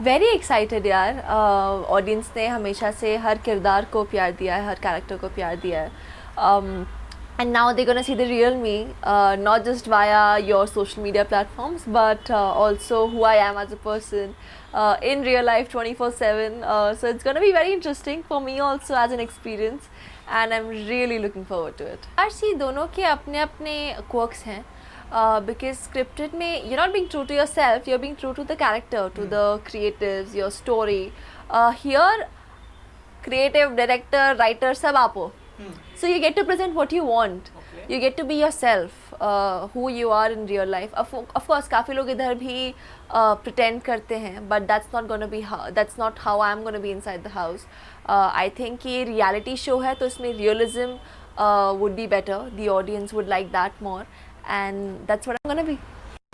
Very excited यार। Audience ने हमेशा से हर किरदार को प्यार दिया है, हर कैरेक्टर को प्यार दिया है। And now they're gonna see the real me, not just via your social media platforms, but also who I am as a person in real life 24/7. So it's gonna be very interesting for me also as an experience, and I'm really looking forward to it. RC दोनों के अपने अपने quirks हैं, because scripted में you're not being true to yourself, you're being true to the character, to the creatives, your story. Here, creative, director, writer, सब आप हो. So you get to present what you want. Okay. You get to be yourself, who you are in real life. Of course, काफ़ी लोग इधर भी pretend करते हैं, but that's not how I'm gonna be inside the house. I think ये reality show है, तो इसमें realism would be better. The audience would like that more, and that's what I'm gonna be.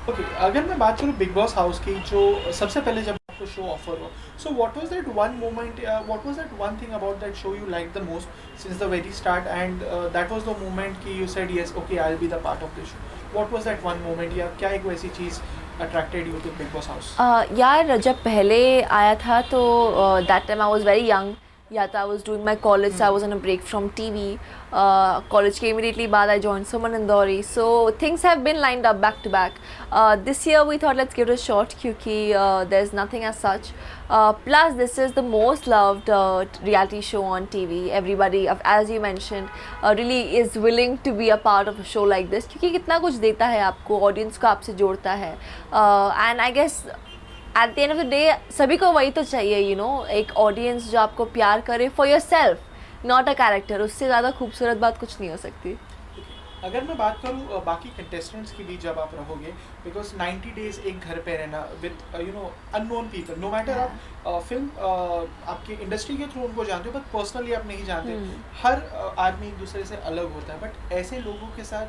Okay, अगर मैं बात करूँ big Boss house की, जो सबसे पहले जब आपको शो ऑफर हुआ, so what was that one moment, what was that one thing about that show you like the most since the very start, and that was the moment कि you said yes okay I will be the part of this show. What was that one moment, या क्या एक वैसी चीज़ attracted you to Bigg Boss house? यार जब पहले आया था तो that time I was very young. Yeah, I was doing my college, so I was on a break from TV. College के immediately बाद I joined Suman Indori. So things have been lined up back to back. This year we thought let's give it a shot क्योंकि there's nothing as such. Plus this is the most loved reality show on TV. Everybody, as you mentioned, really is willing to be a part of a show like this क्योंकि कितना कुछ देता है आपको, audience को आपसे जोड़ता है. And I guess at the end of the day सभी को वही तो चाहिए, एक ऑडियंस जो आपको प्यार करे for your self, not a character. उससे ज़्यादा खूबसूरत बात कुछ नहीं हो सकती. अगर मैं बात करूँ बाकी कंटेस्टेंट्स की भी, जब आप रहोगे, बिकॉज 90 डेज एक घर पे रहना with unknown people, no matter आप फिल्म आपकी इंडस्ट्री के थ्रू उनको जानते हो बट पर्सनली आप नहीं जानते. हर आदमी एक दूसरे से अलग होता है, बट ऐसे लोगों के साथ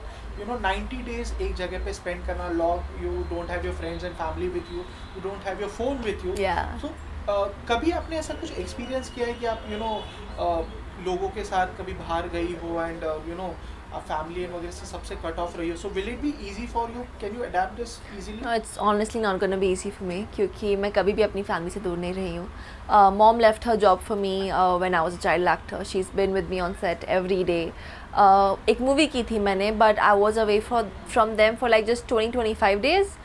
90 डेज एक जगह पे स्पेंड करना, lock, you don't have your friends and family with you don't have your phone with you. So कभी आपने ऐसा कुछ एक्सपीरियंस किया है कि आप लोगों के साथ कभी बाहर गई हो एंड आप फैमिली वगैरह से सबसे कट ऑफ रही हो, so will it be easy for you, can you adapt this easily? No, it's honestly not gonna be easy for me क्योंकि मैं कभी भी अपनी फैमिली से दूर नहीं रही हूँ. Mom left her job for me when I was a child actor. She is been with me on set every day. एक मूवी की थी मैंने, but I was away from them for like just 20-25 days.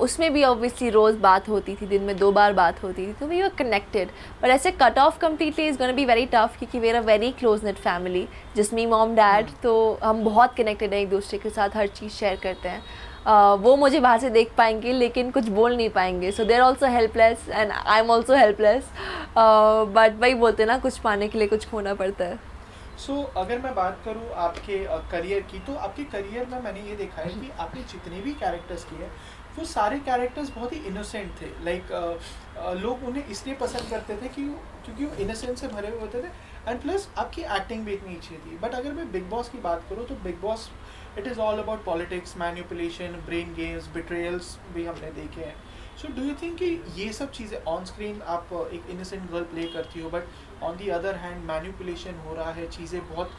उसमें भी obviously रोज़ बात होती थी, दिन में 2 बार बात होती थी, तो वी वर कनेक्टेड. बट ऐसे cut off completely is gonna be very tough क्योंकि we are a very close net family, जिसमें मॉम डैड, तो हम बहुत कनेक्टेड हैं एक दूसरे के साथ, हर चीज़ शेयर करते हैं. वो मुझे बाहर से देख पाएंगे लेकिन कुछ बोल नहीं पाएंगे. So they are also helpless and I am also helpless. But वही बोलते ना, कुछ पाने के लिए कुछ खोना पड़ता है. सो अगर मैं बात करूँ आपके करियर की, तो आपके करियर में मैंने ये देखा है कि आपने जितने भी कैरेक्टर्स किए वो सारे कैरेक्टर्स बहुत ही इनोसेंट थे. लाइक लोग उन्हें इसलिए पसंद करते थे क्योंकि वो इनोसेंस से भरे हुए होते थे, एंड प्लस आपकी एक्टिंग भी इतनी अच्छी थी. बट अगर मैं बिग बॉस की बात करूँ तो Bigg Boss it is all about politics, manipulation, brain games, betrayals भी हमने देखे हैं. सो डू यू थिंक कि ये सब चीज़ें ऑन स्क्रीन आप एक इनोसेंट गर्ल प्ले करती हो, but on the other hand manipulation हो रहा है, चीज़ें बहुत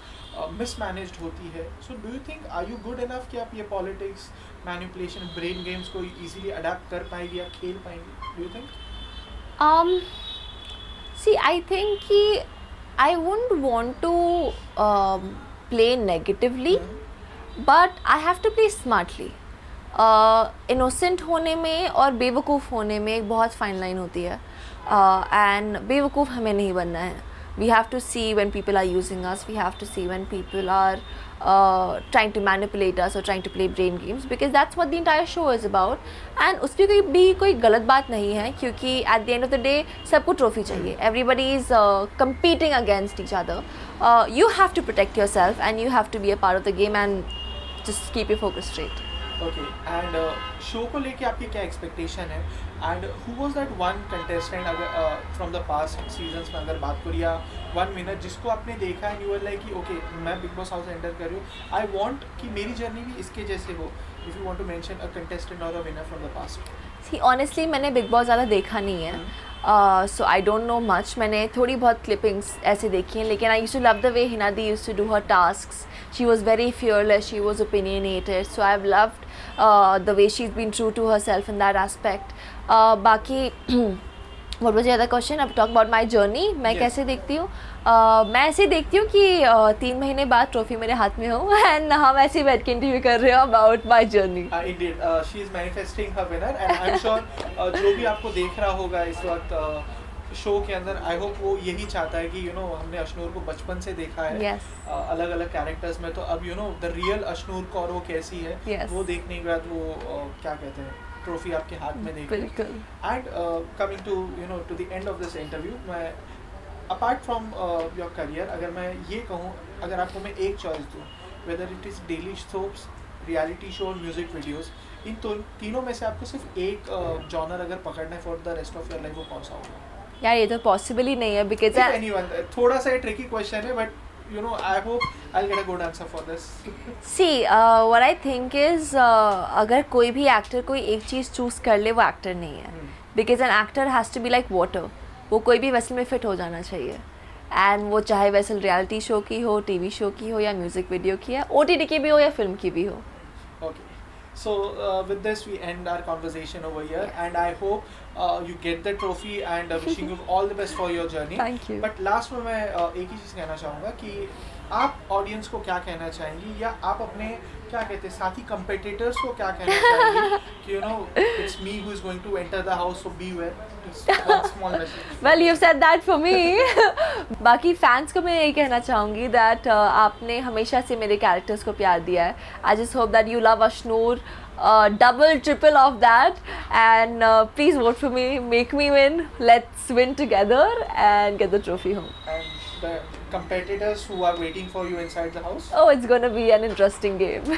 मिसमैनेज्ड होती है. So do you think are you good enough कि आप ये पॉलिटिक्स, मैनिपुलेशन, ब्रेन गेम्स को इजीली अडेप्ट कर पाएंगी या खेल पाएंगी? Do you think? See, I think कि I wouldn't want to play negatively, but I have to play smartly. Innocent होने में और बेवकूफ़ होने में एक बहुत फाइन लाइन होती है, एंड बेवकूफ़ हमें नहीं बनना है. We have to see when people are using us, we have to see when people are trying to manipulate us or trying to play brain games, because that's what the entire show is about. and उस पर कोई गलत बात नहीं है क्योंकि at the end of the day सबको trophy चाहिए. everybody is competing against each other. You have to protect yourself and you have to be a part of the game and just keep your focus straight. Okay, and show को लेके आपकी क्या expectation है, and who was that one contestant अगर from the past seasons में अगर बात करूँ, या वन विनर जिसको आपने देखा है, यू आर लाइक कि ओके मैं बिग बॉस हाउस एंटर कर रही हूँ, आई वांट कि मेरी जर्नी भी इसके जैसे हो. If you want to mention a contestant और a winner from the past. See honestly मैंने बिग बॉस ज़्यादा देखा नहीं है, so I don't know much. मैंने थोड़ी बहुत क्लिपिंग्स ऐसे देखी हैं, लेकिन I used to love the way हिनादी used to do her tasks. She was very fearless, she was opinionated, so I've loved the way she's been true to herself in that aspect. बाकी What was the other question? अब talk about my journey. मैं Yes. कैसे देखती हूँ? मैं ऐसे देखती हूँ कि 3 महीने बाद ट्रॉफी मेरे हाथ में हो एंड हम ऐसे बैठ के इंटरव्यू कर रहे हो about my journey. Indeed, she is manifesting her winner and I'm sure जो भी आपको देख रहा होगा इस वक्त शो के अंदर, आई होप वो यही चाहता है कि हमने अशनूर को बचपन से देखा है Yes. अलग अलग कैरेक्टर्स में, तो अब द रियल अशनूर कौर वो कैसी है Yes. वो देखने के बाद वो क्या कहते हैं ट्रॉफी आपके हाथ में देख बिल्कुल. And coming to the end of this interview, मैं अपार्ट फ्रॉम योर करियर अगर मैं ये कहूँ, अगर आपको मैं एक चॉइस दूँ, whether it is daily soaps, reality show और म्यूजिक वीडियोस, इन तीनों में से आपको सिर्फ एक जॉनर अगर पकड़ना है for the rest of your life, वो कौन सा होगा? यार ये तो पॉसिबल ही नहीं है बिकॉज Anyone, थोड़ा सा ट्रिकी क्वेश्चन है but I hope I get a good answer for this. See what I think is अगर कोई भी एक्टर कोई एक चीज़ चूज़ कर ले वो एक्टर नहीं है. Because an actor has to be like water. वो कोई भी वेसल में फिट हो जाना चाहिए एंड वो चाहे वेसल रियलिटी शो की हो, टीवी शो की हो या म्यूज़िक वीडियो की है, OTT की भी हो या फिल्म की भी हो. Okay. So with this we end our conversation over here and I hope you get the trophy and wishing you all the best for your journey. Thank you. But last में मैं एक ही चीज़ कहना चाहूँगा कि आप ऑडियंस को क्या कहना चाहेंगी या आप अपने क्या कहते हैं साथी कंपेटिटर्स को क्या कहना चाहेंगी कि it's me who is going to enter the house, so beware. Just one small message. Well, you've said that for me. बाकी फैंस को मैं यही कहना चाहूँगी दैट आपने हमेशा से मेरे कैरेक्टर्स को प्यार दिया है. I just hope that you love Ashnoor double, triple of that and please vote for me, make me win, let's win together and get the trophy home. And the competitors who are waiting for you inside the house. Oh, it's gonna be an interesting game.